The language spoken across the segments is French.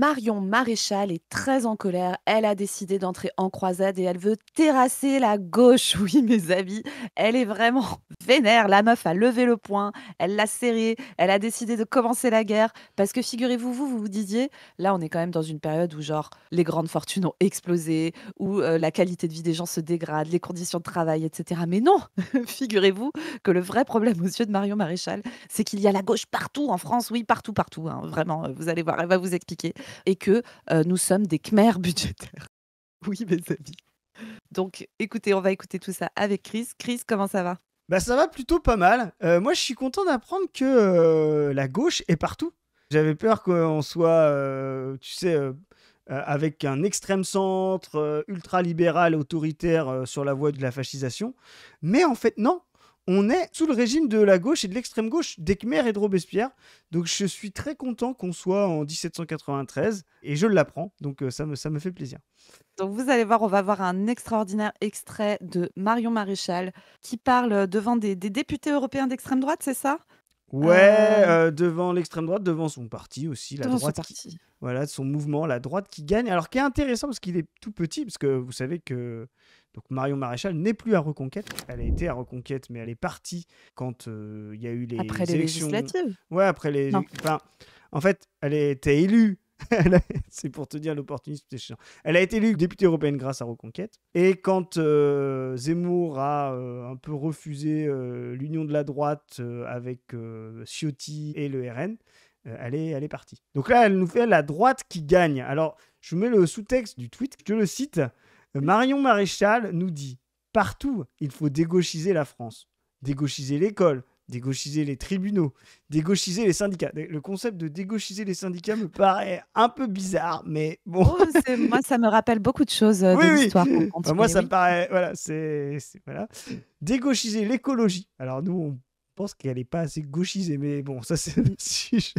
Marion Maréchal est très en colère. Elle a décidé d'entrer en croisade et elle veut terrasser la gauche. Oui, mes amis, elle est vraiment vénère. La meuf a levé le poing, elle l'a serré, elle a décidé de commencer la guerre. Parce que figurez-vous, vous disiez, là, on est quand même dans une période où, genre, les grandes fortunes ont explosé, où la qualité de vie des gens se dégrade, les conditions de travail, etc. Mais non, figurez-vous que le vrai problème aux yeux de Marion Maréchal, c'est qu'il y a la gauche partout en France, oui, partout, partout, hein, vraiment, vous allez voir, elle va vous expliquer. Et que nous sommes des Khmers budgétaires. Oui, mes amis. Donc, écoutez, on va écouter tout ça avec Chris. Chris, comment ça va? Bah ça va plutôt pas mal. Moi je suis content d'apprendre que la gauche est partout. J'avais peur qu'on soit, tu sais, avec un extrême centre ultra-libéral, autoritaire sur la voie de la fascisation. Mais en fait non, on est sous le régime de la gauche et de l'extrême gauche, des Khmers et de Robespierre. Donc je suis très content qu'on soit en 1793 et je l'apprends. Donc ça me fait plaisir. Donc, vous allez voir, on va voir un extraordinaire extrait de Marion Maréchal qui parle devant des députés européens d'extrême droite, c'est ça? Ouais, Euh, devant l'extrême droite, devant son parti aussi, la Devant son droite qui, parti. voilà, son mouvement, la droite qui gagne. Alors, qui est intéressant parce qu'il est tout petit, parce que vous savez que donc Marion Maréchal n'est plus à Reconquête. Elle a été à Reconquête, mais elle est partie quand il y a eu Après les les élections. législatives? Ouais, après les. Non. Enfin, en fait, elle était élue. C'est pour te dire l'opportunisme, c'est chiant. Elle a été élue députée européenne grâce à Reconquête. Et quand Zemmour a un peu refusé l'union de la droite avec Ciotti et le RN, elle est partie. Donc là, elle nous fait la droite qui gagne. Alors, je vous mets le sous-texte du tweet, je le cite. Marion Maréchal nous dit: partout, il faut dégauchiser la France. Dégauchiser l'école, dégauchiser les tribunaux, dégauchiser les syndicats. Le concept de dégauchiser les syndicats me paraît un peu bizarre, mais bon. Oh, moi, ça me rappelle beaucoup de choses Oui, de oui. l'histoire qu'on Enfin, moi, continue. ça me Oui. paraît. Voilà, voilà. Dégauchiser l'écologie. Alors, nous, on pense qu'elle n'est pas assez gauchisée, mais bon, ça, c'est le sujet.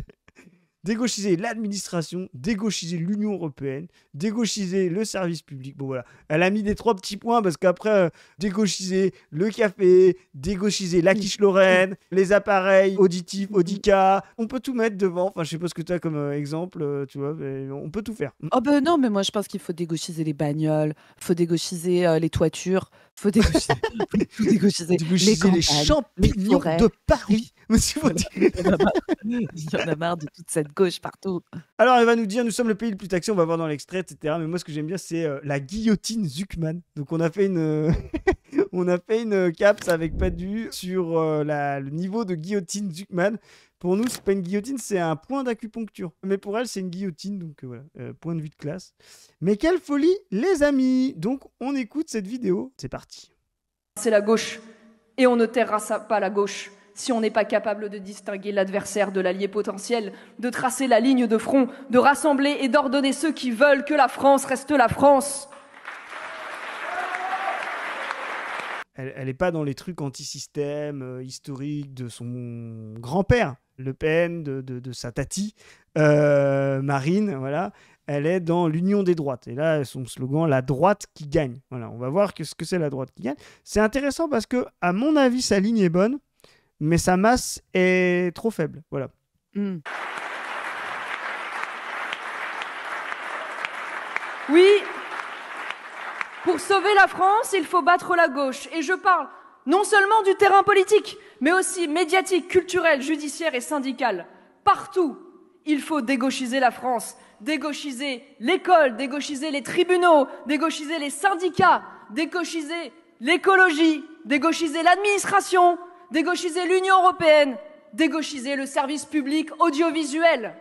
Dégauchiser l'administration, dégauchiser l'Union européenne, dégauchiser le service public. Bon voilà, elle a mis des trois petits points parce qu'après, dégauchiser le café, dégauchiser la Oui. quiche Oui. Lorraine, les appareils auditifs, Audica, on peut tout mettre devant. Enfin, je sais pas ce que tu as comme exemple, tu vois, mais on peut tout faire. Oh ben non, mais moi je pense qu'il faut dégauchiser les bagnoles, faut dégauchiser les toitures, faut dégauchiser, faut tout dégauchiser les Dégauchiser les campagnes, les champignons forêts. de Paris. Monsieur Voilà, il y en a marre. Il y en a marre de toute cette gauche partout. Alors, elle va nous dire, nous sommes le pays le plus taxé, on va voir dans l'extrait, etc. Mais moi, ce que j'aime bien, c'est la guillotine Zuckman. Donc, on a fait une, on a fait une caps avec Padu sur le niveau de guillotine Zuckman. Pour nous, c'est pas une guillotine, c'est un point d'acupuncture. Mais pour elle, c'est une guillotine, donc voilà, point de vue de classe. Mais quelle folie, les amis! Donc, on écoute cette vidéo. C'est parti. C'est la gauche, et on ne terrassera pas la gauche si on n'est pas capable de distinguer l'adversaire de l'allié potentiel, de tracer la ligne de front, de rassembler et d'ordonner ceux qui veulent que la France reste la France. Elle n'est pas dans les trucs anti-système historiques de son grand-père, Le Pen, de sa tati, Marine, voilà. Elle est dans l'union des droites. Et là, son slogan, la droite qui gagne. Voilà, on va voir ce que c'est la droite qui gagne. C'est intéressant parce que, à mon avis, sa ligne est bonne, mais sa masse est trop faible. Voilà. Mm. Oui, pour sauver la France, il faut battre la gauche. Et je parle non seulement du terrain politique, mais aussi médiatique, culturel, judiciaire et syndical. Partout, il faut dégauchiser la France, dégauchiser l'école, dégauchiser les tribunaux, dégauchiser les syndicats, dégauchiser l'écologie, dégauchiser l'administration, dégauchiser l'Union européenne, dégauchiser le service public audiovisuel.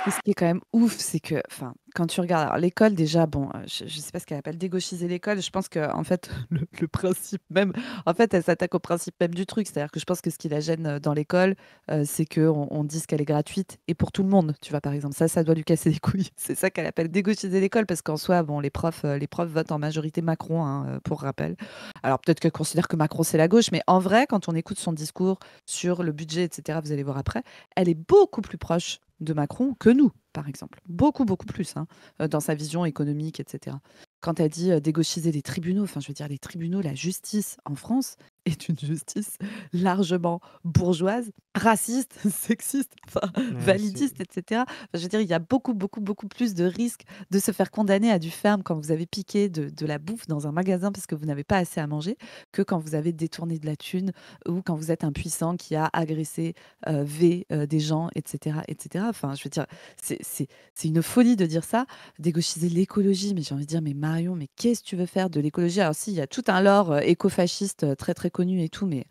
Et ce qui est quand même ouf, c'est que, enfin, quand tu regardes alors, l'école, déjà, bon, je ne sais pas ce qu'elle appelle dégauchiser l'école. Je pense que, en fait, le principe même, en fait, elle s'attaque au principe même du truc. C'est-à-dire que je pense que ce qui la gêne dans l'école, c'est qu'on on dise qu'elle est gratuite et pour tout le monde. Tu vois, par exemple, ça doit lui casser les couilles. C'est ça qu'elle appelle dégauchiser l'école parce qu'en soi, bon, les profs votent en majorité Macron, hein, pour rappel. Alors peut-être qu'elle considère que Macron c'est la gauche, mais en vrai, quand on écoute son discours sur le budget, etc., vous allez voir après, elle est beaucoup plus proche de Macron que nous, par exemple. Beaucoup, beaucoup plus, hein, dans sa vision économique, etc. Quand elle dit dégauchiser les tribunaux, enfin, je veux dire, les tribunaux, la justice en France, est une justice largement bourgeoise, raciste, sexiste, enfin, Ouais, c'est... validiste, etc. Enfin, je veux dire, il y a beaucoup, beaucoup, beaucoup plus de risques de se faire condamner à du ferme quand vous avez piqué de la bouffe dans un magasin parce que vous n'avez pas assez à manger que quand vous avez détourné de la thune ou quand vous êtes un puissant qui a agressé des gens, etc., etc. Enfin, je veux dire, c'est une folie de dire ça, d'égauchiser l'écologie. Mais j'ai envie de dire, mais Marion, mais qu'est-ce que tu veux faire de l'écologie? Alors si, il y a tout un lore écofasciste très très connu et tout, mais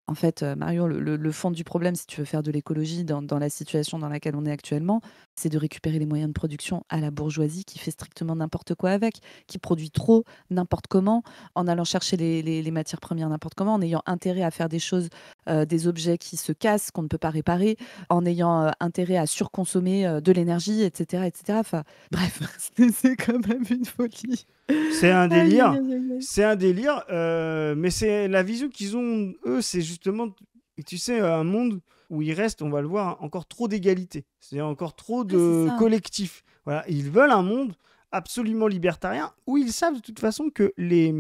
en fait, Marion, le fond du problème, si tu veux faire de l'écologie dans la situation dans laquelle on est actuellement, c'est de récupérer les moyens de production à la bourgeoisie qui fait strictement n'importe quoi avec, qui produit trop n'importe comment, en allant chercher les matières premières n'importe comment, en ayant intérêt à faire des choses, des objets qui se cassent, qu'on ne peut pas réparer, en ayant intérêt à surconsommer de l'énergie, etc., etc. Enfin, bref, c'est quand même une folie. C'est un Aïe, aïe, délire. aïe, aïe, aïe. C'est un délire, mais c'est la vision qu'ils ont, eux, c'est justement, tu sais, un monde où il reste, on va le voir, encore trop d'égalité. C'est encore trop Ouais, c'est de ça. collectifs. Voilà. Ils veulent un monde absolument libertarien où ils savent de toute façon que les...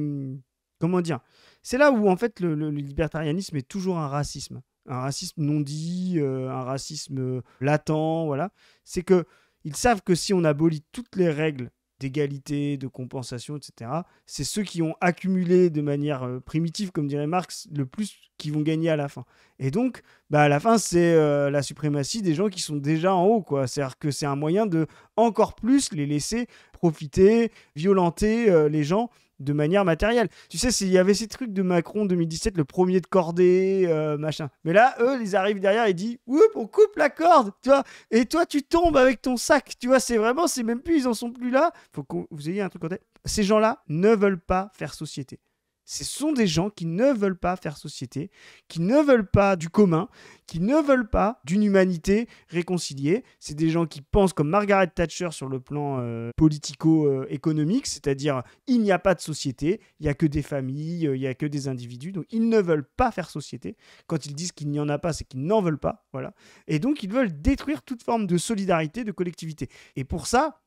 Comment dire? C'est là où, en fait, le libertarianisme est toujours un racisme. Un racisme non dit, un racisme latent, voilà. C'est que ils savent que si on abolit toutes les règles d'égalité, de compensation, etc., c'est ceux qui ont accumulé de manière primitive, comme dirait Marx, le plus qui vont gagner à la fin. Et donc, bah, à la fin, c'est la suprématie des gens qui sont déjà en haut, quoi. C'est-à-dire que c'est un moyen de encore plus les laisser profiter, violenter les gens de manière matérielle. Tu sais, il y avait ces trucs de Macron 2017, le premier de cordée, machin. Mais là, eux, ils arrivent derrière et disent « Oup, on coupe la corde !» Tu vois. Et toi, tu tombes avec ton sac. Tu vois, c'est vraiment, c'est même plus, ils en sont plus là. Faut que vous ayez un truc en tête. Ces gens-là ne veulent pas faire société. Ce sont des gens qui ne veulent pas faire société, qui ne veulent pas du commun, qui ne veulent pas d'une humanité réconciliée. C'est des gens qui pensent comme Margaret Thatcher sur le plan politico-économique, c'est-à-dire il n'y a pas de société, il n'y a que des familles, il n'y a que des individus. Donc ils ne veulent pas faire société. Quand ils disent qu'il n'y en a pas, c'est qu'ils n'en veulent pas. Voilà. Et donc ils veulent détruire toute forme de solidarité, de collectivité. Et pour ça,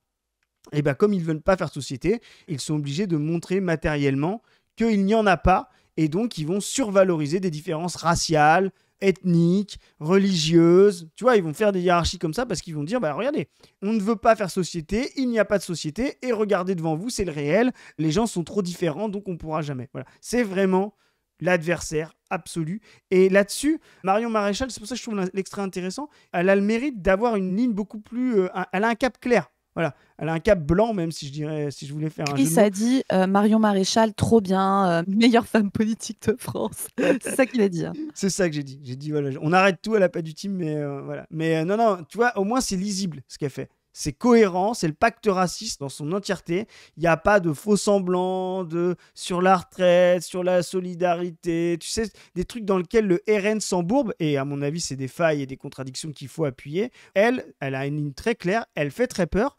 eh ben, comme ils ne veulent pas faire société, ils sont obligés de montrer matériellement qu'il n'y en a pas, et donc ils vont survaloriser des différences raciales, ethniques, religieuses. Tu vois, ils vont faire des hiérarchies comme ça parce qu'ils vont dire, bah regardez, on ne veut pas faire société, il n'y a pas de société, et regardez devant vous, c'est le réel, les gens sont trop différents, donc on ne pourra jamais. Voilà. C'est vraiment l'adversaire absolu. Et là-dessus, Marion Maréchal, c'est pour ça que je trouve l'extrait intéressant, elle a le mérite d'avoir une ligne beaucoup plus... elle a un cap clair. Voilà, elle a un cap blanc, même si je dirais, si je voulais faire un jeu Chris de mots. a dit Marion Maréchal, trop bien, meilleure femme politique de France. C'est ça qu'il a dit. Hein. C'est ça que j'ai dit. J'ai dit, voilà, on arrête tout, elle n'a pas du team, mais voilà. Mais non, non, tu vois, au moins c'est lisible ce qu'elle fait. C'est cohérent, c'est le pacte raciste dans son entièreté. Il n'y a pas de faux semblants sur la retraite, sur la solidarité. Tu sais, des trucs dans lesquels le RN s'embourbe. Et à mon avis, c'est des failles et des contradictions qu'il faut appuyer. Elle a une ligne très claire. Elle fait très peur.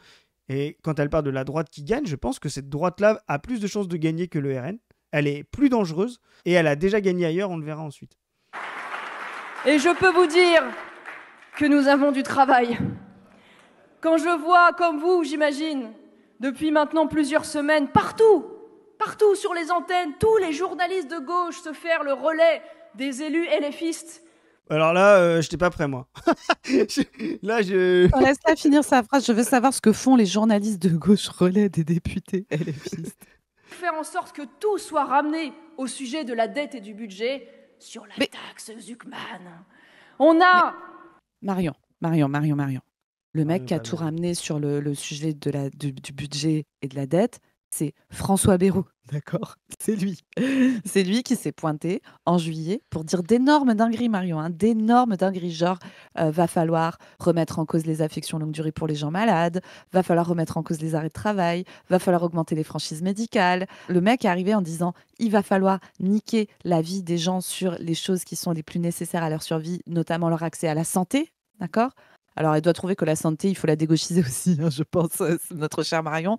Et quand elle parle de la droite qui gagne, je pense que cette droite-là a plus de chances de gagner que le RN. Elle est plus dangereuse. Et elle a déjà gagné ailleurs, on le verra ensuite. Et je peux vous dire que nous avons du travail. Quand je vois, comme vous, j'imagine, depuis maintenant plusieurs semaines, partout sur les antennes, tous les journalistes de gauche se faire le relais des élus LFistes. Alors là, j'étais pas prêt, moi. Là, Laisse-la finir sa phrase. Je veux savoir ce que font les journalistes de gauche relais des députés LFistes. Faire en sorte que tout soit ramené au sujet de la dette et du budget sur la taxe Zuckman. On a... Marion. Le mec qui a tout ramené sur le sujet du budget et de la dette, c'est François Bayrou, d'accord? C'est lui. C'est lui qui s'est pointé en juillet pour dire d'énormes dingueries, Marion, hein, d'énormes dingueries, genre va falloir remettre en cause les affections longue durée pour les gens malades, va falloir remettre en cause les arrêts de travail, va falloir augmenter les franchises médicales. Le mec est arrivé en disant il va falloir niquer la vie des gens sur les choses qui sont les plus nécessaires à leur survie, notamment leur accès à la santé, d'accord? Alors, elle doit trouver que la santé, il faut la dégauchiser aussi, hein, je pense, notre chère Marion,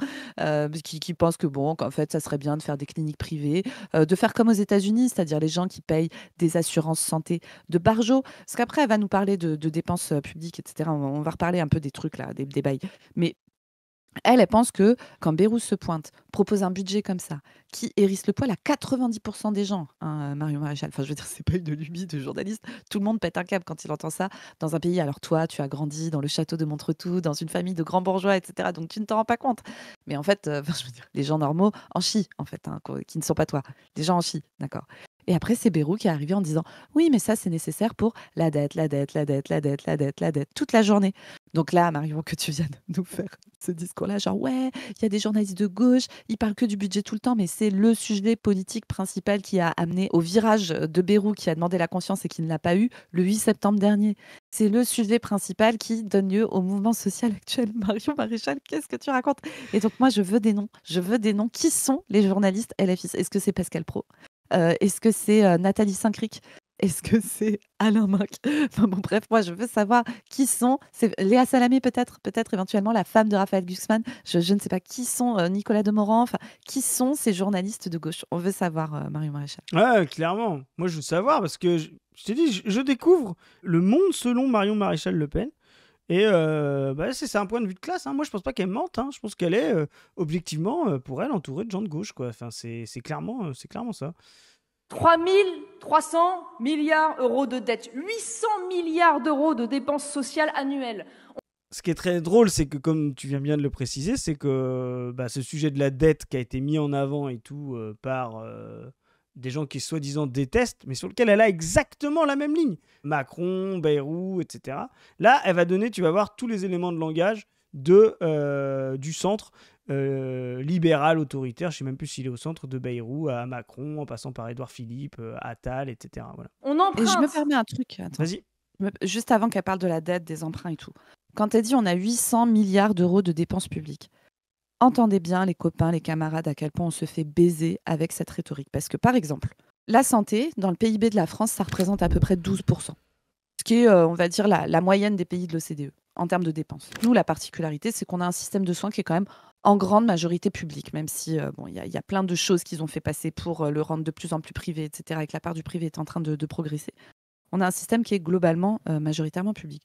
qui pense que bon, qu'en fait, ça serait bien de faire des cliniques privées, de faire comme aux États-Unis, c'est-à-dire les gens qui payent des assurances santé de barjo. Parce qu'après, elle va nous parler de dépenses publiques, etc. On va reparler un peu des trucs là, des bails. Mais Elle pense que quand Beyrouth se pointe, propose un budget comme ça, qui hérisse le poil à 90% des gens, hein, Marion Maréchal. Enfin, je veux dire, c'est pas une lubie de journaliste. Tout le monde pète un câble quand il entend ça dans un pays. Alors toi, tu as grandi dans le château de Montretout, dans une famille de grands bourgeois, etc. Donc tu ne t'en rends pas compte. Mais en fait, enfin, je veux dire, les gens normaux en chient, en fait, hein, qui ne sont pas toi. Les gens en chient, d'accord. Et après, c'est Beyrouth qui est arrivé en disant oui, mais ça, c'est nécessaire pour la dette, la dette, la dette, la dette, la dette, la dette, toute la journée. Donc là, Marion, que tu viennes nous faire ce discours-là, genre ouais, il y a des journalistes de gauche, ils parlent que du budget tout le temps, mais c'est le sujet politique principal qui a amené au virage de Beyrouth, qui a demandé la conscience et qui ne l'a pas eu le 8 septembre dernier. C'est le sujet principal qui donne lieu au mouvement social actuel. Marion Maréchal, qu'est-ce que tu racontes? Et donc moi, je veux des noms. Je veux des noms. Qui sont les journalistes LFI? Est-ce que c'est Pascal Pro? Est-ce que c'est Nathalie Saint-Cric? Est-ce que c'est Alain Minc? Enfin bon, bref, moi je veux savoir qui sont. C'est Léa Salamé peut-être éventuellement la femme de Raphaël Glucksmann. Je ne sais pas qui sont Nicolas Demorand. Enfin, qui sont ces journalistes de gauche? On veut savoir, Marion Maréchal. Ouais, clairement. Moi, je veux savoir parce que je t'ai dit, je découvre le monde selon Marion Maréchal Le Pen. Et c'est un point de vue de classe. Hein. Moi, je pense pas qu'elle mente. Hein. Je pense qu'elle est objectivement, pour elle, entourée de gens de gauche. Quoi. Enfin, c'est clairement ça. 3 300 milliards d'euros de dette, 800 milliards d'euros de dépenses sociales annuelles. Ce qui est très drôle, c'est que, comme tu viens bien de le préciser, c'est que ce sujet de la dette qui a été mis en avant et tout par des gens qui soi-disant détestent, mais sur lequel elle a exactement la même ligne. Macron, Bayrou, etc. Là, elle va donner, tu vas voir, tous les éléments de langage du centre libéral, autoritaire. Je ne sais même plus s'il est au centre, de Bayrou à Macron, en passant par Édouard Philippe, Attal, etc. Voilà. On Et je me emprunte. permets un truc. Attends. Vas-y. Juste avant qu'elle parle de la dette, des emprunts et tout. Quand elle dit on a 800 milliards d'euros de dépenses publiques, entendez bien les copains, les camarades, à quel point on se fait baiser avec cette rhétorique. Parce que par exemple, la santé, dans le PIB de la France, ça représente à peu près 12%. Ce qui est, on va dire, la moyenne des pays de l'OCDE en termes de dépenses. Nous, la particularité, c'est qu'on a un système de soins qui est quand même en grande majorité public, même si il y a plein de choses qu'ils ont fait passer pour le rendre de plus en plus privé, etc., et que la part du privé est en train de progresser. On a un système qui est globalement majoritairement public.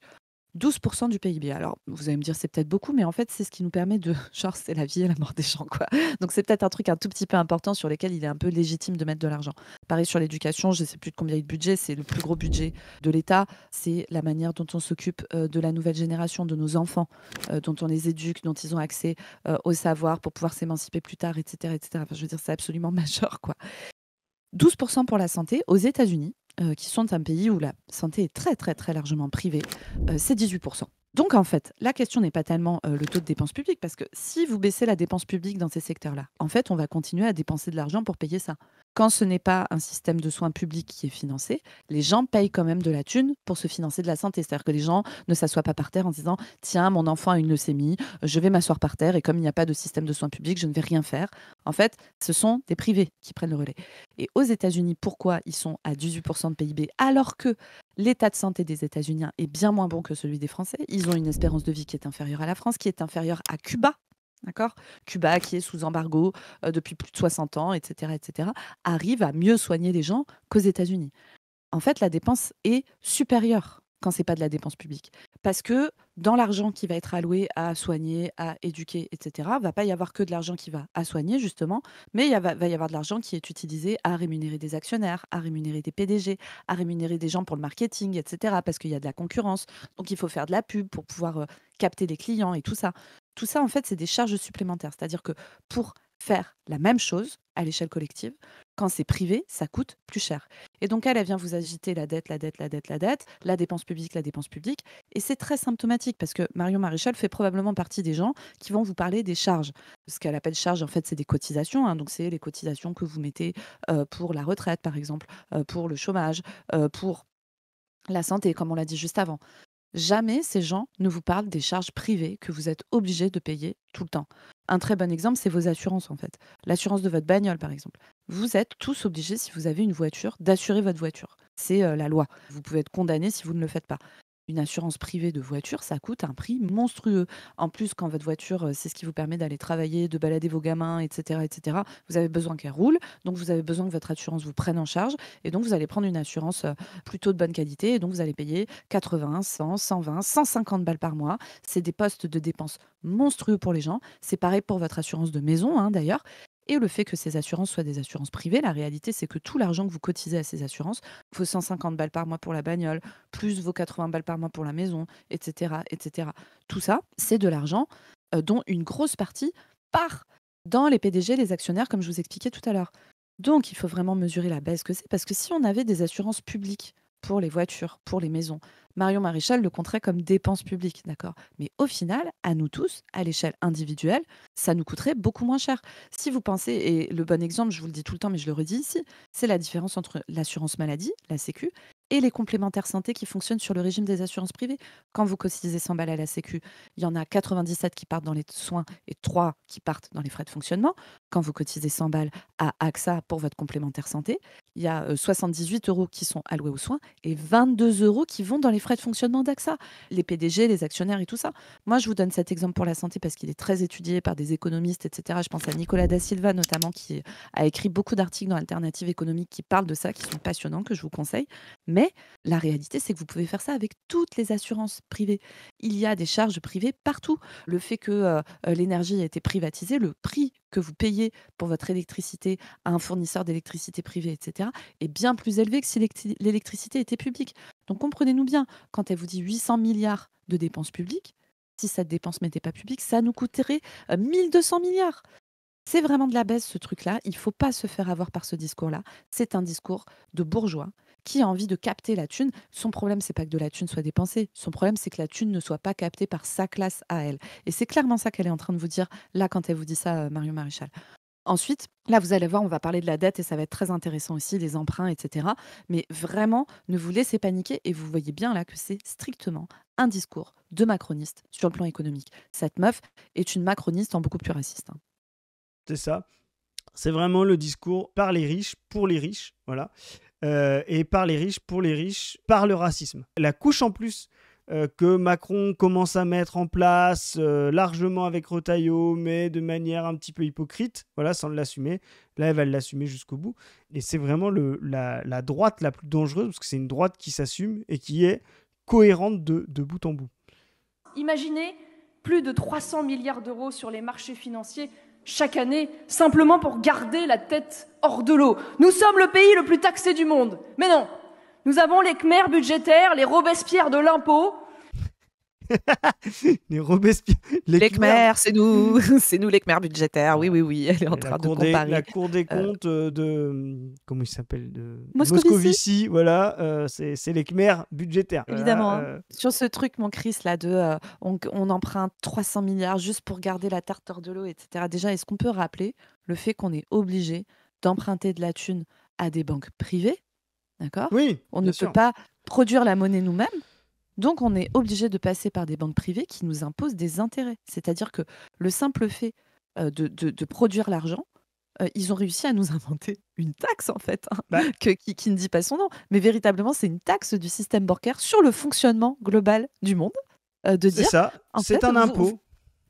12% du PIB. Alors, vous allez me dire, c'est peut-être beaucoup, mais en fait, c'est ce qui nous permet de... Genre, c'est la vie et la mort des gens, quoi. Donc, c'est peut-être un truc un tout petit peu important sur lequel il est un peu légitime de mettre de l'argent. Pareil sur l'éducation, je ne sais plus de combien il y a de budget, c'est le plus gros budget de l'État. C'est la manière dont on s'occupe de la nouvelle génération, de nos enfants, dont on les éduque, dont ils ont accès au savoir pour pouvoir s'émanciper plus tard, etc., etc. Enfin, je veux dire, c'est absolument majeur, quoi. 12% pour la santé. Aux États-Unis, qui sont un pays où la santé est très, très, très largement privée, c'est 18%. Donc, en fait, la question n'est pas tellement le taux de dépenses publiques, parce que si vous baissez la dépense publique dans ces secteurs-là, en fait, on va continuer à dépenser de l'argent pour payer ça. Quand ce n'est pas un système de soins publics qui est financé, les gens payent quand même de la thune pour se financer de la santé. C'est-à-dire que les gens ne s'assoient pas par terre en se disant « Tiens, mon enfant a une leucémie, je vais m'asseoir par terre et comme il n'y a pas de système de soins publics, je ne vais rien faire. » En fait, ce sont des privés qui prennent le relais. Et aux États-Unis, pourquoi ils sont à 18% de PIB alors que l'état de santé des États-Unis est bien moins bon que celui des Français? Ils ont une espérance de vie qui est inférieure à la France, qui est inférieure à Cuba. D'accord? Cuba, qui est sous embargo depuis plus de 60 ans, etc., arrive à mieux soigner les gens qu'aux États-Unis. En fait, la dépense est supérieure quand c'est pas de la dépense publique. Parce que dans l'argent qui va être alloué à soigner, à éduquer, etc., va pas y avoir que de l'argent qui va à soigner, justement, mais va y avoir de l'argent qui est utilisé à rémunérer des actionnaires, à rémunérer des PDG, à rémunérer des gens pour le marketing, etc., parce qu'il y a de la concurrence. Donc, il faut faire de la pub pour pouvoir capter des clients et tout ça. Tout ça, en fait, c'est des charges supplémentaires. C'est-à-dire que pour faire la même chose à l'échelle collective, quand c'est privé, ça coûte plus cher. Et donc, elle vient vous agiter la dette, la dépense publique, Et c'est très symptomatique parce que Marion Maréchal fait probablement partie des gens qui vont vous parler des charges. Ce qu'elle appelle charges, en fait, c'est des cotisations. Hein. Donc, c'est les cotisations que vous mettez pour la retraite, par exemple, pour le chômage, pour la santé, comme on l'a dit juste avant. Jamais ces gens ne vous parlent des charges privées que vous êtes obligé de payer tout le temps. Un très bon exemple, c'est vos assurances en fait. L'assurance de votre bagnole par exemple. Vous êtes tous obligés, si vous avez une voiture, d'assurer votre voiture. C'est la loi. Vous pouvez être condamné si vous ne le faites pas. Une assurance privée de voiture, ça coûte un prix monstrueux. En plus, quand votre voiture, c'est ce qui vous permet d'aller travailler, de balader vos gamins, etc., vous avez besoin qu'elle roule. Donc, vous avez besoin que votre assurance vous prenne en charge. Et donc, vous allez prendre une assurance plutôt de bonne qualité. Et donc, vous allez payer 80, 100, 120, 150 balles par mois. C'est des postes de dépenses monstrueux pour les gens. C'est pareil pour votre assurance de maison, hein, d'ailleurs. Et le fait que ces assurances soient des assurances privées, la réalité, c'est que tout l'argent que vous cotisez à ces assurances, vos 150 balles par mois pour la bagnole, plus vos 80 balles par mois pour la maison, etc. Tout ça, c'est de l'argent dont une grosse partie part dans les PDG, les actionnaires, comme je vous expliquais tout à l'heure. Donc, il faut vraiment mesurer la baisse que c'est, parce que si on avait des assurances publiques pour les voitures, pour les maisons, Marion Maréchal le compterait comme dépenses publiques, d'accord. Mais au final, à nous tous, à l'échelle individuelle, ça nous coûterait beaucoup moins cher. Si vous pensez, et le bon exemple, je vous le dis tout le temps, mais je le redis ici, c'est la différence entre l'assurance maladie, la Sécu, et les complémentaires santé qui fonctionnent sur le régime des assurances privées. Quand vous cotisez 100 balles à la Sécu, il y en a 97 qui partent dans les soins et 3 qui partent dans les frais de fonctionnement. Quand vous cotisez 100 balles à AXA pour votre complémentaire santé, il y a 78 € qui sont alloués aux soins et 22 € qui vont dans les frais de fonctionnement d'AXA, les PDG, les actionnaires et tout ça. Moi, je vous donne cet exemple pour la santé parce qu'il est très étudié par des économistes, etc. Je pense à Nicolas Da Silva notamment, qui a écrit beaucoup d'articles dans Alternative économique qui parlent de ça, qui sont passionnants, que je vous conseille. Mais la réalité, c'est que vous pouvez faire ça avec toutes les assurances privées. Il y a des charges privées partout. Le fait que l'énergie a été privatisée, le prix que vous payez pour votre électricité à un fournisseur d'électricité privé, etc., est bien plus élevé que si l'électricité était publique. Donc comprenez-nous bien, quand elle vous dit 800 milliards de dépenses publiques, si cette dépense n'était pas publique, ça nous coûterait 1200 milliards. C'est vraiment de la baisse, ce truc-là. Il ne faut pas se faire avoir par ce discours-là. C'est un discours de bourgeois qui a envie de capter la thune. Son problème, c'est pas que de la thune soit dépensée. Son problème, c'est que la thune ne soit pas captée par sa classe à elle. Et c'est clairement ça qu'elle est en train de vous dire, là, quand elle vous dit ça, Marion Maréchal. Ensuite, là, vous allez voir, on va parler de la dette et ça va être très intéressant aussi, les emprunts, etc. Mais vraiment, ne vous laissez paniquer et vous voyez bien là que c'est strictement un discours de macroniste sur le plan économique. Cette meuf est une macroniste en beaucoup plus raciste. Hein. C'est ça. C'est vraiment le discours par les riches, pour les riches, voilà. Et par les riches, pour les riches, par le racisme. La couche en plus que Macron commence à mettre en place largement avec Retailleau, mais de manière un petit peu hypocrite, voilà, sans l'assumer. Là, elle va l'assumer jusqu'au bout. Et c'est vraiment la droite la plus dangereuse, parce que c'est une droite qui s'assume et qui est cohérente de bout en bout. Imaginez plus de 300 milliards d'euros sur les marchés financiers chaque année, simplement pour garder la tête hors de l'eau. Nous sommes le pays le plus taxé du monde. Mais non, nous avons les Khmers budgétaires, les Robespierre de l'impôt. Les Robespierre... Les Khmers, c'est nous les Khmers budgétaires. Oui, elle est en train de comparer. La Cour des comptes de... Comment il s'appelle Moscovici, voilà. C'est les Khmers budgétaires. Évidemment. Voilà, sur ce truc, mon Chris, là, on emprunte 300 milliards juste pour garder la terre hors de l'eau, etc. Déjà, est-ce qu'on peut rappeler le fait qu'on est obligé d'emprunter de la thune à des banques privées? D'accord ? Oui, on ne peut pas produire la monnaie nous-mêmes. Donc, on est obligé de passer par des banques privées qui nous imposent des intérêts. C'est-à-dire que le simple fait de produire l'argent, ils ont réussi à nous inventer une taxe, en fait, qui ne dit pas son nom. Mais véritablement, c'est une taxe du système bancaire sur le fonctionnement global du monde. De dire, c'est ça, c'est un impôt.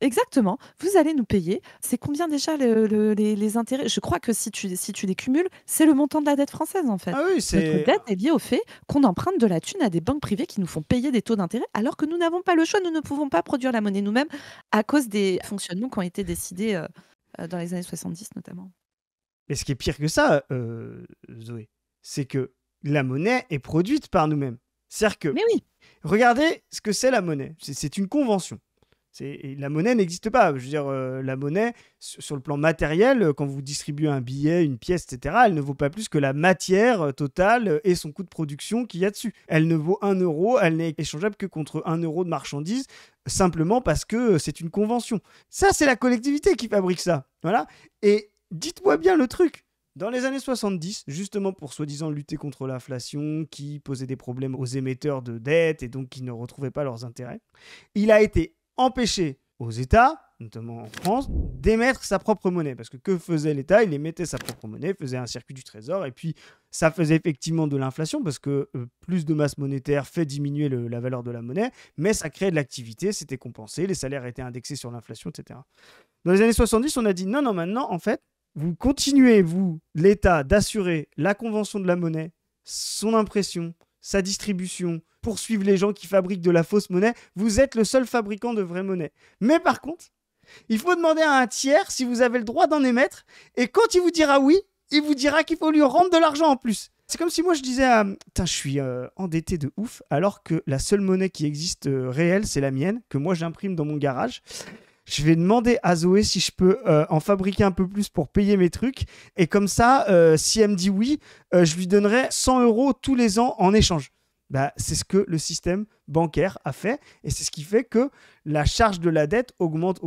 Exactement. Vous allez nous payer. C'est combien déjà les intérêts? Je crois que si tu les cumules, c'est le montant de la dette française, en fait. Ah oui, Notre dette est liée au fait qu'on emprunte de la thune à des banques privées qui nous font payer des taux d'intérêt, alors que nous n'avons pas le choix. Nous ne pouvons pas produire la monnaie nous-mêmes à cause des fonctionnements qui ont été décidés dans les années 70, notamment. Mais ce qui est pire que ça, Zoé, c'est que la monnaie est produite par nous-mêmes. C'est-à-dire que... Mais oui. Regardez ce que c'est la monnaie. C'est une convention. La monnaie n'existe pas. Je veux dire, la monnaie, sur le plan matériel, quand vous distribuez un billet, une pièce, etc., elle ne vaut pas plus que la matière totale et son coût de production qu'il y a dessus. Elle ne vaut 1 €, elle n'est échangeable que contre 1 € de marchandises, simplement parce que c'est une convention. Ça, c'est la collectivité qui fabrique ça. Voilà. Et dites-moi bien le truc. Dans les années 70, justement pour soi-disant lutter contre l'inflation qui posait des problèmes aux émetteurs de dettes et donc qui ne retrouvaient pas leurs intérêts, il a été empêché aux États notamment en France, d'émettre sa propre monnaie. Parce que faisait l'État? Il émettait sa propre monnaie, faisait un circuit du trésor, et puis ça faisait effectivement de l'inflation, parce que plus de masse monétaire fait diminuer la valeur de la monnaie, mais ça créait de l'activité, c'était compensé, les salaires étaient indexés sur l'inflation, etc. Dans les années 70, on a dit non, maintenant, en fait, vous continuez, l'État, d'assurer la convention de la monnaie, son impression, sa distribution, poursuivre les gens qui fabriquent de la fausse monnaie. Vous êtes le seul fabricant de vraie monnaie. Mais par contre, il faut demander à un tiers si vous avez le droit d'en émettre. Et quand il vous dira oui, il vous dira qu'il faut lui rendre de l'argent en plus. C'est comme si moi je disais putain, je suis endetté de ouf, alors que la seule monnaie qui existe réelle, c'est la mienne, que moi j'imprime dans mon garage. Je vais demander à Zoé si je peux en fabriquer un peu plus pour payer mes trucs. Et comme ça, si elle me dit oui, je lui donnerai 100 € tous les ans en échange. Bah, c'est ce que le système bancaire a fait. Et c'est ce qui fait que la charge de la dette augmente.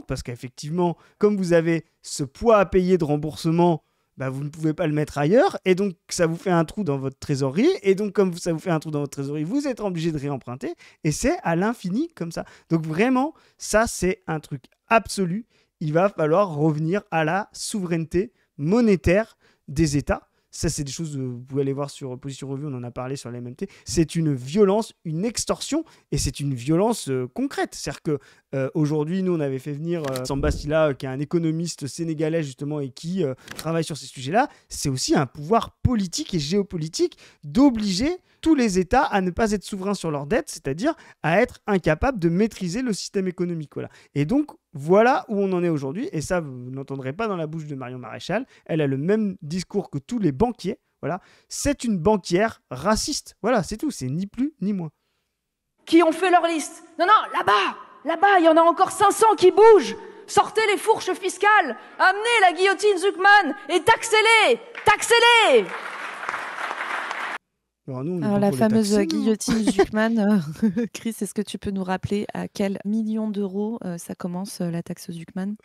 Parce qu'effectivement, comme vous avez ce poids à payer de remboursement, bah, vous ne pouvez pas le mettre ailleurs. Et donc, ça vous fait un trou dans votre trésorerie. Et donc, comme ça vous fait un trou dans votre trésorerie, vous êtes obligé de réemprunter. Et c'est à l'infini comme ça. Donc, vraiment, ça, c'est un truc absolu. Il va falloir revenir à la souveraineté monétaire des États. Ça, c'est des choses, vous pouvez aller voir sur Position Revue, on en a parlé sur la MMT. C'est une violence, une extorsion, et c'est une violence concrète. C'est-à-dire qu'aujourd'hui, nous, on avait fait venir Samba Sylla, qui est un économiste sénégalais, justement, et qui travaille sur ces sujets-là. C'est aussi un pouvoir politique et géopolitique d'obliger tous les États à ne pas être souverains sur leurs dettes, c'est-à-dire à être incapables de maîtriser le système économique. Voilà. Et donc, voilà où on en est aujourd'hui. Et ça, vous n'entendrez pas dans la bouche de Marion Maréchal. Elle a le même discours que tous les banquiers. Voilà. C'est une banquière raciste. Voilà, c'est tout. C'est ni plus ni moins. Qui ont fait leur liste. Non, là-bas, il y en a encore 500 qui bougent. Sortez les fourches fiscales. Amenez la guillotine Zuckman et taxez-les. Alors la fameuse guillotine Zuckman, Chris, est-ce que tu peux nous rappeler à quel million d'euros ça commence la taxe Zuckman?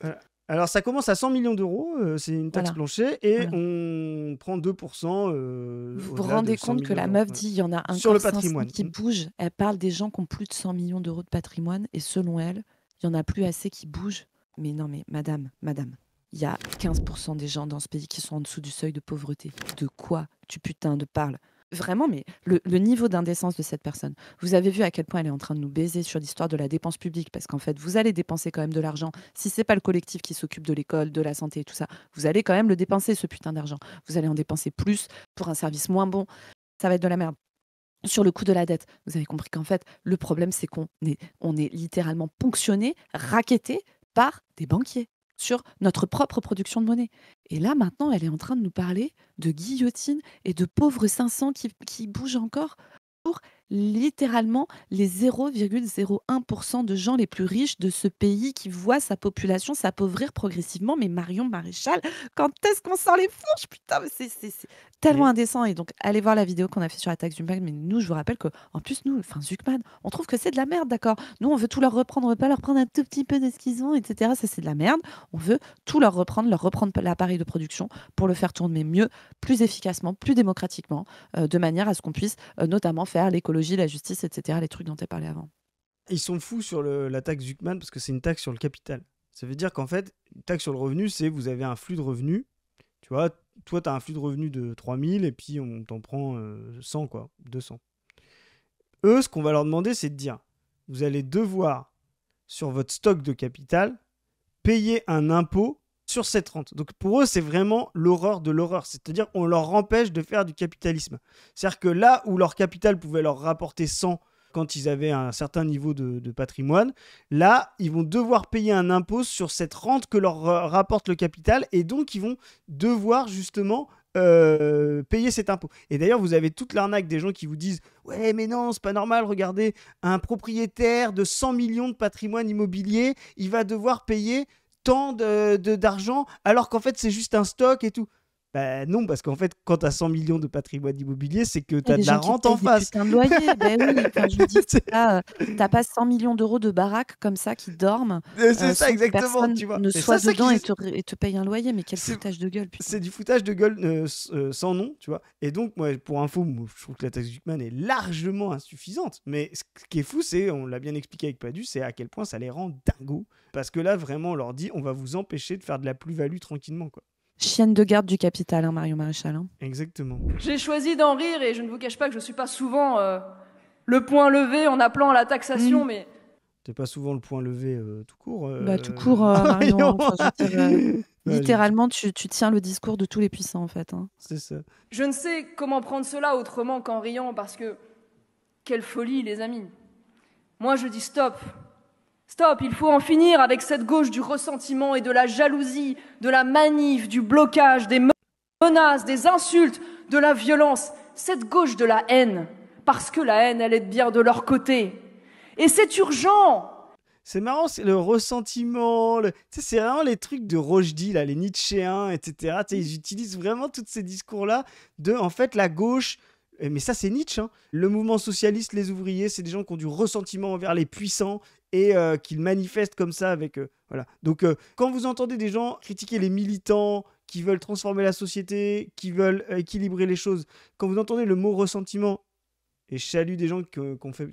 Alors ça commence à 100 millions d'euros, c'est une taxe plancher, et on prend 2%. Vous vous rendez compte que la meuf dit il y en a un sur le patrimoine qui bouge. Elle parle des gens qui ont plus de 100 millions d'euros de patrimoine, et selon elle, il y en a plus assez qui bougent. Mais non, mais madame, il y a 15% des gens dans ce pays qui sont en dessous du seuil de pauvreté. De quoi tu putain de parles? Vraiment, mais le niveau d'indécence de cette personne. Vous avez vu à quel point elle est en train de nous baiser sur l'histoire de la dépense publique, parce qu'en fait, vous allez dépenser quand même de l'argent. Si c'est pas le collectif qui s'occupe de l'école, de la santé et tout ça, vous allez quand même le dépenser, ce putain d'argent. Vous allez en dépenser plus pour un service moins bon. Ça va être de la merde. Sur le coût de la dette, vous avez compris qu'en fait, le problème, c'est qu'on est littéralement ponctionné, racketté par des banquiers sur notre propre production de monnaie. Et là, maintenant, elle est en train de nous parler de guillotine et de pauvres 500 qui bougent encore pour littéralement les 0,01% de gens les plus riches de ce pays qui voient sa population s'appauvrir progressivement. Mais Marion Maréchal, quand est-ce qu'on sort les fourches? Putain, mais c'est tellement indécent. Et donc, allez voir la vidéo qu'on a fait sur la taxe Zuckman. Mais nous, je vous rappelle qu'en plus, nous, Zuckman, on trouve que c'est de la merde, d'accord? Nous, on veut tout leur reprendre, on veut pas leur prendre un tout petit peu de ce qu'ils ont, etc. Ça, c'est de la merde. On veut tout leur reprendre l'appareil de production pour le faire tourner mieux, plus efficacement, plus démocratiquement, de manière à ce qu'on puisse notamment faire l'écologie, la justice, etc., les trucs dont tu as parlé avant. Ils sont fous sur la taxe Zuckman parce que c'est une taxe sur le capital. Ça veut dire qu'en fait, une taxe sur le revenu, c'est vous avez un flux de revenus. Tu vois, toi, tu as un flux de revenus de 3000 et puis on t'en prend 100, quoi, 200. Eux, ce qu'on va leur demander, c'est de dire, vous allez devoir, sur votre stock de capital, payer un impôt sur cette rente. Donc pour eux, c'est vraiment l'horreur de l'horreur. C'est-à-dire qu'on leur empêche de faire du capitalisme. C'est-à-dire que là où leur capital pouvait leur rapporter 100 quand ils avaient un certain niveau de patrimoine, là, ils vont devoir payer un impôt sur cette rente que leur rapporte le capital, et donc ils vont devoir justement payer cet impôt. Et d'ailleurs, vous avez toute l'arnaque des gens qui vous disent « Ouais, mais non, c'est pas normal, regardez, un propriétaire de 100 millions de patrimoine immobilier, il va devoir payer tant d'argent, alors qu'en fait, c'est juste un stock et tout. » Bah non, parce qu'en fait, quand tu as 100 millions de patrimoine immobilier, c'est que tu Il y a as des de la gens qui rente en payent des face. putains de loyers. Ben oui, enfin, je veux dire, C'est t'as pas 100 millions d'euros de baraques comme ça qui dorment c'est ça sans que exactement, personne tu vois. ne Et soit ça dedans qui et te paye un loyer. Mais quel c'est foutage de gueule, putain. c'est du foutage de gueule sans nom, tu vois. Et donc, moi, pour info, moi, je trouve que la taxe Zuckman est largement insuffisante. Mais ce qui est fou, c'est, on l'a bien expliqué avec Padu, c'est à quel point ça les rend dingos. Parce que là, vraiment, on leur dit, on va vous empêcher de faire de la plus-value tranquillement, quoi. Chienne de garde du capital, hein, Marion Maréchal. Hein. Exactement. J'ai choisi d'en rire et je ne vous cache pas que je suis pas souvent le point levé en appelant à la taxation, mais T'es pas souvent le point levé tout court. Bah, tout court, Marion. Marion. Enfin, je veux dire, Ouais, littéralement, tu tiens le discours de tous les puissants, en fait. Hein. c'est ça. je ne sais comment prendre cela autrement qu'en riant parce que quelle folie, les amis. Moi, je dis stop. Stop, il faut en finir avec cette gauche du ressentiment et de la jalousie, de la manif, du blocage, des menaces, des insultes, de la violence. Cette gauche de la haine, parce que la haine, elle est bien de leur côté. Et c'est urgent. C'est marrant, c'est le ressentiment. Tu sais, c'est vraiment les trucs de Rojdi, là, les Nietzschéens, etc. Tu sais, ils utilisent vraiment tous ces discours-là de, en fait, la gauche. Mais ça, c'est Nietzsche. Hein. Le mouvement socialiste, les ouvriers, c'est des gens qui ont du ressentiment envers les puissants et qu'ils manifestent comme ça avec voilà. Donc, quand vous entendez des gens critiquer les militants qui veulent transformer la société, qui veulent équilibrer les choses, quand vous entendez le mot ressentiment, et je salue des gens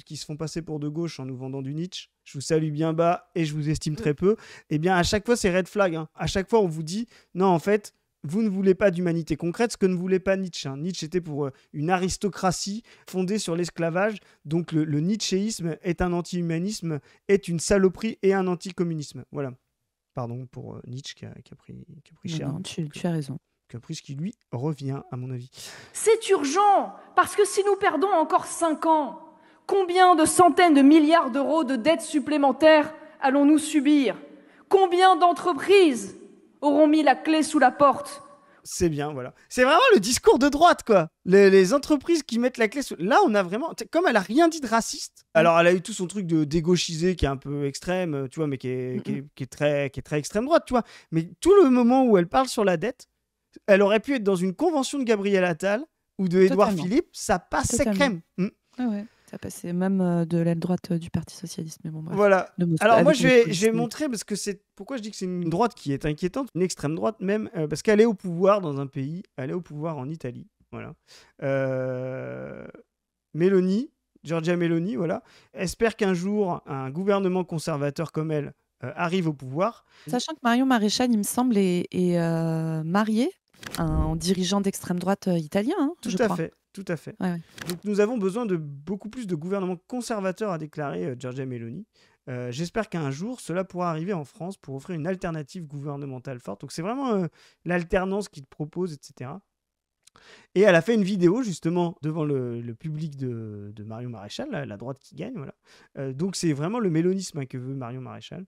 qui se font passer pour de gauche en nous vendant du Nietzsche, je vous salue bien bas et je vous estime très peu, eh bien, à chaque fois, c'est red flag. Hein. À chaque fois, on vous dit, non, en fait, vous ne voulez pas d'humanité concrète, ce que ne voulait pas Nietzsche. Hein. Nietzsche était pour une aristocratie fondée sur l'esclavage. Donc le nietzschéisme est un anti-humanisme, est une saloperie et un anticommunisme. Voilà. Pardon pour Nietzsche qui a pris cher. Non, tu as raison. Qui a pris ce qui lui revient, à mon avis. C'est urgent, parce que si nous perdons encore 5 ans, combien de centaines de milliards d'euros de dettes supplémentaires allons-nous subir? Combien d'entreprises auront mis la clé sous la porte? C'est bien, voilà. C'est vraiment le discours de droite, quoi. Les entreprises qui mettent la clé sous... Là, on a vraiment... Comme elle a rien dit de raciste. Alors, elle a eu tout son truc de dégauchisé qui est un peu extrême, tu vois, mais qui est très extrême droite, tu vois. Mais tout le moment où elle parle sur la dette, elle aurait pu être dans une convention de Gabriel Attal ou de Édouard Philippe, ça passait crème. Ah ouais, ça passait même de l'aile droite du Parti Socialiste, mais bon, bref. Voilà. Alors moi, je vais montrer, parce que c'est... Pourquoi je dis que c'est une droite qui est inquiétante, une extrême droite même, parce qu'elle est au pouvoir dans un pays, elle est au pouvoir en Italie, voilà. Meloni, Giorgia Meloni, voilà, espère qu'un jour, un gouvernement conservateur comme elle arrive au pouvoir. Sachant que Marion Maréchal, il me semble, est mariée à un dirigeant d'extrême droite italien, hein, je crois. Tout à fait. Ouais. Donc nous avons besoin de beaucoup plus de gouvernements conservateurs, a déclaré Giorgia Meloni. J'espère qu'un jour, cela pourra arriver en France pour offrir une alternative gouvernementale forte. Donc c'est vraiment l'alternance qu'il propose, etc. Et elle a fait une vidéo justement devant le public de Marion Maréchal, la droite qui gagne. Voilà. Donc c'est vraiment le mélonisme que veut Marion Maréchal.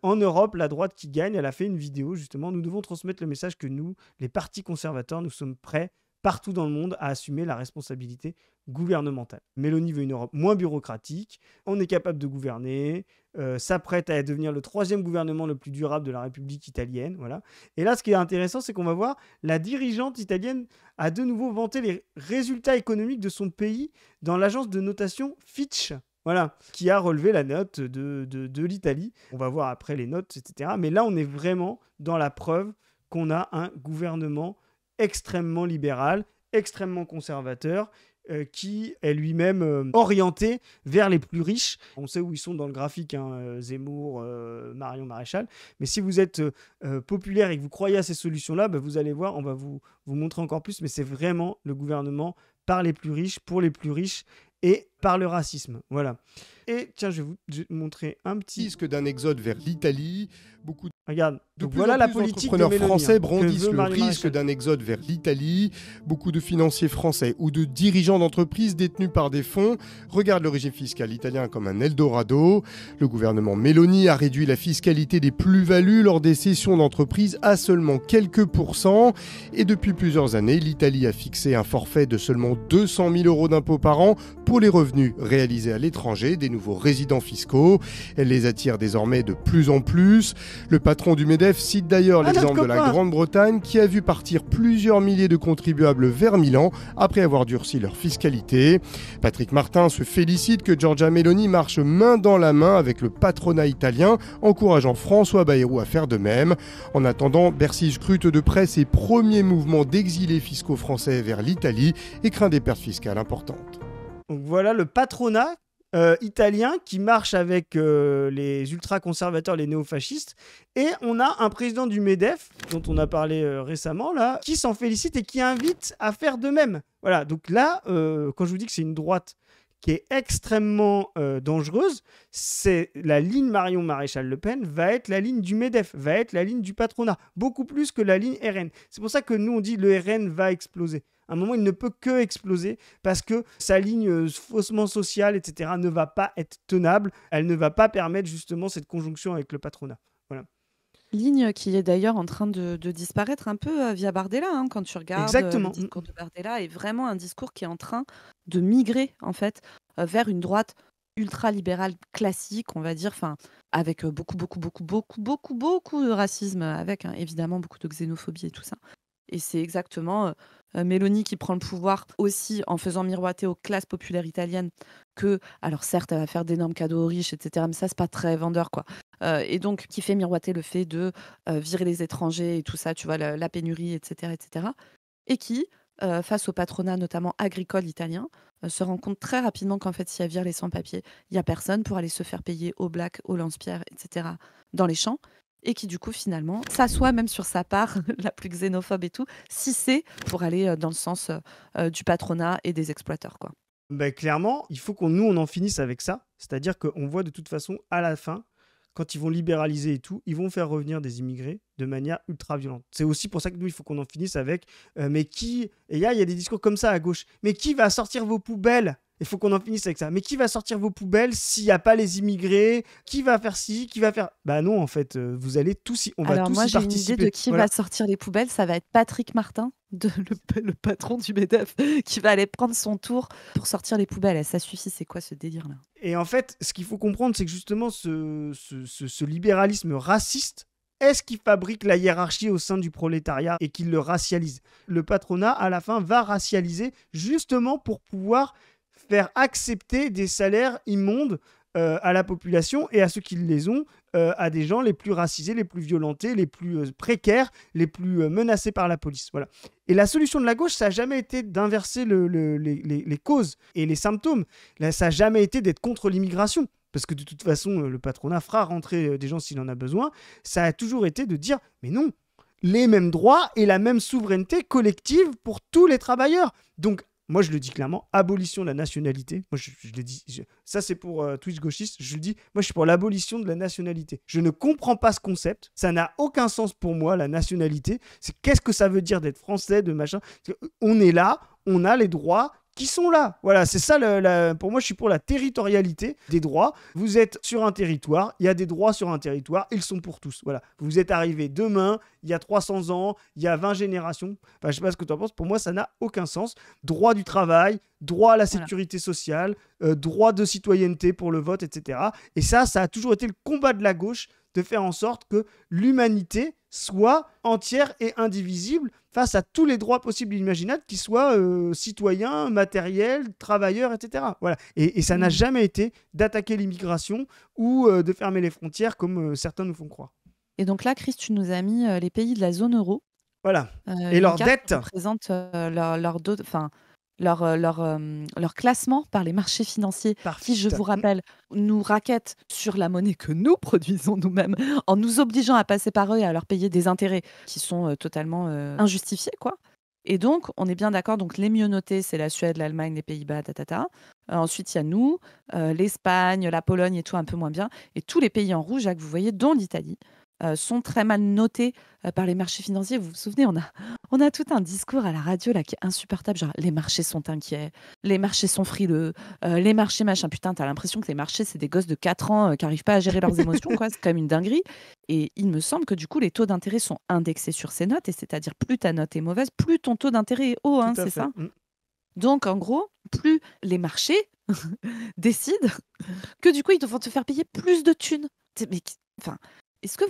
En Europe, la droite qui gagne, elle a fait une vidéo justement. Nous devons transmettre le message que nous, les partis conservateurs, nous sommes prêts partout dans le monde à assumer la responsabilité gouvernementale. Mélanie veut une Europe moins bureaucratique, on est capable de gouverner, s'apprête à devenir le 3e gouvernement le plus durable de la République italienne. Voilà. Et là, ce qui est intéressant, c'est qu'on va voir la dirigeante italienne a de nouveau vanté les résultats économiques de son pays dans l'agence de notation Fitch. Voilà, qui a relevé la note de l'Italie. On va voir après les notes, etc. Mais là, on est vraiment dans la preuve qu'on a un gouvernement extrêmement libéral, extrêmement conservateur, qui est lui-même orienté vers les plus riches. On sait où ils sont dans le graphique, hein, Zemmour, Marion Maréchal. Mais si vous êtes populaire et que vous croyez à ces solutions-là, bah, vous allez voir, on va vous montrer encore plus. Mais c'est vraiment le gouvernement par les plus riches, pour les plus riches et par le racisme. Voilà. Et tiens, je vais vous montrer un petit... risque d'un exode vers l'Italie. Regarde, donc voilà la politique de d'entrepreneurs Mélanie, français hein, brandissent que veut le Marion risque Maréchal. d'un exode vers l'Italie. Beaucoup de financiers français ou de dirigeants d'entreprises détenus par des fonds regardent le régime fiscal italien comme un Eldorado. Le gouvernement Meloni a réduit la fiscalité des plus-values lors des cessions d'entreprises à seulement quelques pourcents. Et depuis plusieurs années, l'Italie a fixé un forfait de seulement 200 000 € d'impôts par an pour les revenus réalisés à l'étranger des nouveaux résidents fiscaux. Elle les attire désormais de plus en plus. Le patron patron du MEDEF cite d'ailleurs Ah, l'exemple notre de la copain. Grande-Bretagne qui a vu partir plusieurs milliers de contribuables vers Milan après avoir durci leur fiscalité. Patrick Martin se félicite que Giorgia Meloni marche main dans la main avec le patronat italien, encourageant François Bayrou à faire de même. En attendant, Bercy scrute de près ses premiers mouvements d'exilés fiscaux français vers l'Italie et craint des pertes fiscales importantes. Donc voilà le patronat italien qui marche avec les ultra-conservateurs, les néofascistes. Et on a un président du MEDEF, dont on a parlé récemment, là, qui s'en félicite et qui invite à faire de même. Voilà, donc là, quand je vous dis que c'est une droite qui est extrêmement dangereuse, c'est la ligne Marion Maréchal Le Pen va être la ligne du MEDEF, va être la ligne du patronat, beaucoup plus que la ligne RN. C'est pour ça que nous, on dit le RN va exploser. À un moment, il ne peut que exploser parce que sa ligne faussement sociale, etc., ne va pas être tenable. Elle ne va pas permettre justement cette conjonction avec le patronat. Voilà. Ligne qui est d'ailleurs en train de disparaître un peu via Bardella, hein, quand tu regardes Exactement. le discours de Bardella, est vraiment un discours qui est en train de migrer en fait vers une droite ultra-libérale classique, on va dire, avec beaucoup de racisme, avec évidemment beaucoup de xénophobie et tout ça. Et c'est exactement Mélanie qui prend le pouvoir aussi en faisant miroiter aux classes populaires italiennes que, alors certes, elle va faire d'énormes cadeaux aux riches, etc., mais ça, c'est pas très vendeur, quoi. Et donc, qui fait miroiter le fait de virer les étrangers et tout ça, tu vois, la pénurie, etc., etc. Et qui, face au patronat notamment agricole italien, se rend compte très rapidement qu'en fait, si elle vire les sans-papiers, il n'y a personne pour aller se faire payer au black, au lance-pierre, etc., dans les champs. Et qui du coup finalement s'assoit même sur sa part la plus xénophobe et tout, si c'est pour aller dans le sens du patronat et des exploiteurs, quoi. Ben, clairement, il faut qu'on en finisse avec ça. C'est-à-dire qu'on voit de toute façon, à la fin, quand ils vont libéraliser et tout, ils vont faire revenir des immigrés de manière ultra violente. C'est aussi pour ça que nous, il faut qu'on en finisse avec mais qui... Et il y a des discours comme ça à gauche. Mais qui va sortir vos poubelles ? Il faut qu'on en finisse avec ça. Mais qui va sortir vos poubelles s'il n'y a pas les immigrés ? Qui va faire ci ? Qui va faire... Bah non, en fait, vous allez tous... On va Alors tous moi, y j'ai une participer. idée de qui Voilà. va sortir les poubelles. Ça va être Patrick Martin, le patron du MEDEF, qui va aller prendre son tour pour sortir les poubelles. Et ça suffit, c'est quoi ce délire-là ? Et en fait, ce qu'il faut comprendre, c'est que justement, ce libéralisme raciste est ce qui fabrique la hiérarchie au sein du prolétariat et qui le racialise. Le patronat, à la fin, va racialiser justement pour pouvoir faire accepter des salaires immondes à la population et à ceux qui les ont, à des gens les plus racisés, les plus violentés, les plus précaires, les plus menacés par la police. Voilà. Et la solution de la gauche, ça n'a jamais été d'inverser les causes et les symptômes. Là, ça n'a jamais été d'être contre l'immigration. Parce que de toute façon, le patronat fera rentrer des gens s'il en a besoin. Ça a toujours été de dire, mais non, les mêmes droits et la même souveraineté collective pour tous les travailleurs. Donc, moi, je le dis clairement, abolition de la nationalité. Moi, je le dis, ça c'est pour Twitch gauchiste, je le dis, moi je suis pour l'abolition de la nationalité. Je ne comprends pas ce concept, ça n'a aucun sens pour moi, la nationalité. C'est qu'est-ce que ça veut dire d'être français, de machin. On est là, on a les droits qui sont là. Voilà, c'est ça, pour moi, je suis pour la territorialité des droits. Vous êtes sur un territoire, il y a des droits sur un territoire, ils sont pour tous. Voilà, vous êtes arrivé demain, il y a 300 ans, il y a 20 générations. Enfin, je sais pas ce que tu en penses, pour moi, ça n'a aucun sens. Droit du travail, droit à la sécurité sociale, droit de citoyenneté pour le vote, etc. Et ça a toujours été le combat de la gauche, de faire en sorte que l'humanité soit entière et indivisible face à tous les droits possibles et imaginables, qu'ils soient citoyens, matériels, travailleurs, etc. Voilà. Et ça n'a jamais été d'attaquer l'immigration ou de fermer les frontières comme certains nous font croire. Et donc là, Chris, tu nous as mis les pays de la zone euro. Voilà. Et leurs dettes. Qui représente leur classement par les marchés financiers qui, je vous rappelle, nous raquettent sur la monnaie que nous produisons nous-mêmes en nous obligeant à passer par eux et à leur payer des intérêts qui sont totalement injustifiés, quoi. Et donc, on est bien d'accord, donc les mieux notés, c'est la Suède, l'Allemagne, les Pays-Bas, ensuite, il y a nous, l'Espagne, la Pologne et tout, un peu moins bien. Et tous les pays en rouge, là, que vous voyez, dont l'Italie, sont très mal notés par les marchés financiers. Vous vous souvenez, on a tout un discours à la radio là qui est insupportable, genre les marchés sont inquiets, les marchés sont frileux, les marchés machin. Putain, t'as l'impression que les marchés, c'est des gosses de 4 ans qui n'arrivent pas à gérer leurs émotions, quoi. C'est quand même une dinguerie. Et il me semble que du coup, les taux d'intérêt sont indexés sur ces notes, et c'est-à-dire plus ta note est mauvaise, plus ton taux d'intérêt est haut, hein, c'est ça. Donc, en gros, plus les marchés décident que du coup, ils vont te faire payer plus de thunes. Mais, enfin, est-ce que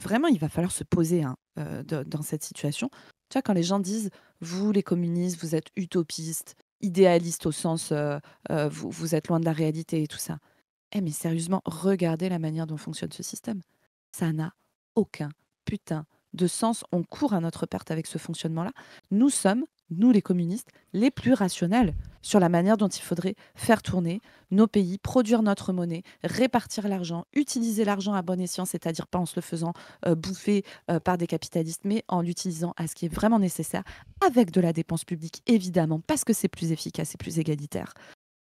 vraiment, il va falloir se poser dans cette situation. Tu vois, quand les gens disent, vous, les communistes, vous êtes utopistes, idéalistes au sens, vous êtes loin de la réalité et tout ça. Mais sérieusement, regardez la manière dont fonctionne ce système. Ça n'a aucun putain de sens. On court à notre perte avec ce fonctionnement-là. Nous sommes, nous les communistes, les plus rationnels sur la manière dont il faudrait faire tourner nos pays, produire notre monnaie, répartir l'argent, utiliser l'argent à bon escient, c'est-à-dire pas en se le faisant bouffer par des capitalistes, mais en l'utilisant à ce qui est vraiment nécessaire, avec de la dépense publique, évidemment, parce que c'est plus efficace et plus égalitaire.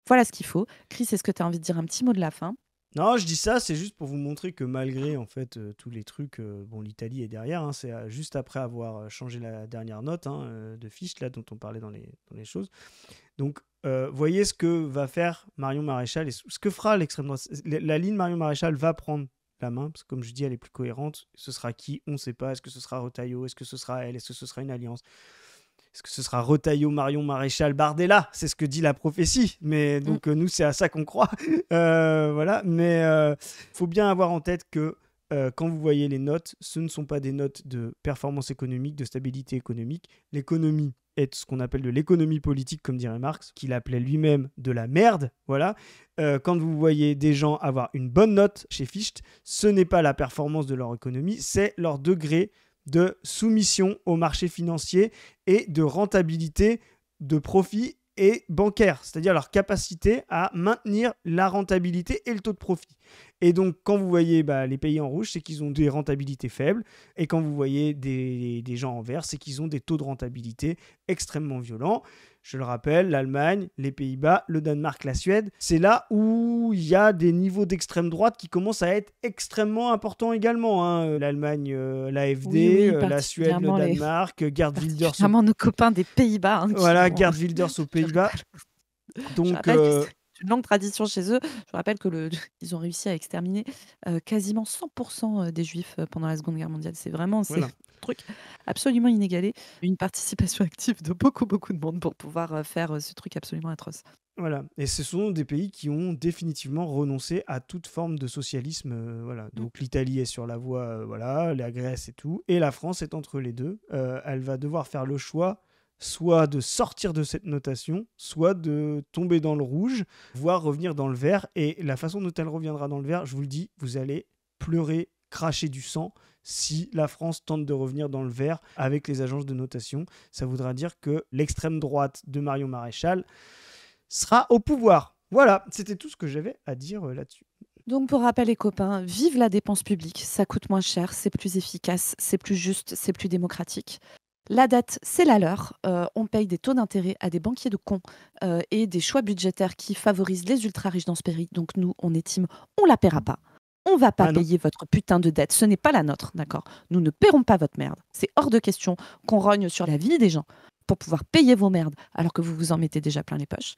Voilà ce qu'il faut. Chris, est-ce que tu as envie de dire un petit mot de la fin ? Non, je dis ça, c'est juste pour vous montrer que malgré en fait tous les trucs, bon, l'Italie est derrière, hein, c'est juste après avoir changé la dernière note de Fichte là dont on parlait dans les choses. Donc, voyez ce que va faire Marion Maréchal et ce que fera l'extrême droite. La ligne Marion Maréchal va prendre la main, parce que comme je dis, elle est plus cohérente. Ce sera qui ? On ne sait pas. Est-ce que ce sera Retailleau ? Est-ce que ce sera elle ? Est-ce que ce sera une alliance ? Est-ce que ce sera Retailleau, Marion Maréchal, Bardella ? C'est ce que dit la prophétie. Mais donc, nous, c'est à ça qu'on croit. Voilà. Mais faut bien avoir en tête que quand vous voyez les notes, ce ne sont pas des notes de performance économique, de stabilité économique. L'économie est ce qu'on appelle de l'économie politique, comme dirait Marx, qu'il appelait lui-même de la merde. Voilà. Quand vous voyez des gens avoir une bonne note chez Fichte, ce n'est pas la performance de leur économie, c'est leur degré de soumission au marché financier et de rentabilité de profit et bancaire, c'est-à-dire leur capacité à maintenir la rentabilité et le taux de profit. Et donc, quand vous voyez les pays en rouge, c'est qu'ils ont des rentabilités faibles. Et quand vous voyez des gens en vert, c'est qu'ils ont des taux de rentabilité extrêmement violents. Je le rappelle, l'Allemagne, les Pays-Bas, le Danemark, la Suède, c'est là où il y a des niveaux d'extrême droite qui commencent à être extrêmement importants également. L'Allemagne, l'AfD, la Suède, le Danemark, Geert Wilders. Vraiment nos copains des Pays-Bas. Voilà, Geert Wilders aux Pays-Bas. Donc, une longue tradition chez eux. Je rappelle qu'ils ont réussi à exterminer quasiment 100% des Juifs pendant la Seconde Guerre mondiale. C'est vraiment un truc absolument inégalé. Une participation active de beaucoup de monde pour pouvoir faire ce truc absolument atroce. Voilà. Et ce sont des pays qui ont définitivement renoncé à toute forme de socialisme. Voilà. Donc l'Italie est sur la voie, la Grèce et tout. Et la France est entre les deux. Elle va devoir faire le choix soit de sortir de cette notation, soit de tomber dans le rouge, voire revenir dans le vert. Et la façon dont elle reviendra dans le vert, je vous le dis, vous allez pleurer, cracher du sang si la France tente de revenir dans le vert avec les agences de notation. Ça voudra dire que l'extrême droite de Marion Maréchal sera au pouvoir. Voilà, c'était tout ce que j'avais à dire là-dessus. Donc pour rappel les copains, vive la dépense publique, ça coûte moins cher, c'est plus efficace, c'est plus juste, c'est plus démocratique. La dette, c'est la leur. On paye des taux d'intérêt à des banquiers de cons et des choix budgétaires qui favorisent les ultra-riches dans ce pays. Donc nous, on est team, on la paiera pas. On va pas payer votre putain de dette. Ce n'est pas la nôtre, d'accord ? Nous ne paierons pas votre merde. C'est hors de question qu'on rogne sur la vie des gens pour pouvoir payer vos merdes alors que vous vous en mettez déjà plein les poches.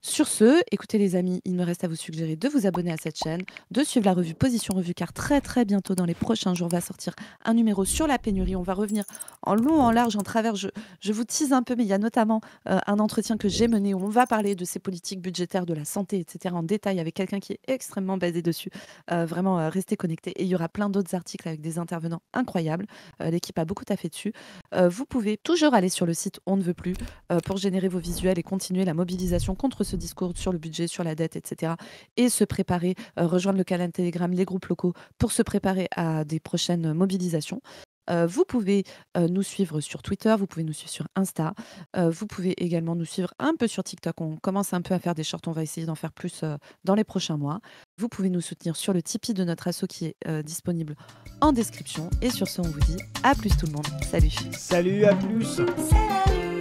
Sur ce, écoutez les amis, il me reste à vous suggérer de vous abonner à cette chaîne, de suivre la revue Position Revue, car très très bientôt, dans les prochains jours, va sortir un numéro sur la pénurie. On va revenir en long, en large, en travers. Je vous tease un peu, mais il y a notamment un entretien que j'ai mené où on va parler de ces politiques budgétaires, de la santé, etc. en détail avec quelqu'un qui est extrêmement basé dessus. Vraiment, restez connectés. Et il y aura plein d'autres articles avec des intervenants incroyables. L'équipe a beaucoup taffé dessus. Vous pouvez toujours aller sur le site On ne veut plus pour générer vos visuels et continuer la mobilisation contre ce discours sur le budget, sur la dette, etc. Et se préparer, rejoindre le canal Telegram, les groupes locaux pour se préparer à des prochaines mobilisations. Vous pouvez nous suivre sur Twitter, vous pouvez nous suivre sur Insta, vous pouvez également nous suivre un peu sur TikTok. On commence un peu à faire des shorts, on va essayer d'en faire plus dans les prochains mois. Vous pouvez nous soutenir sur le Tipeee de notre asso qui est disponible en description. Et sur ce, on vous dit à plus tout le monde. Salut. Salut, à plus. Salut.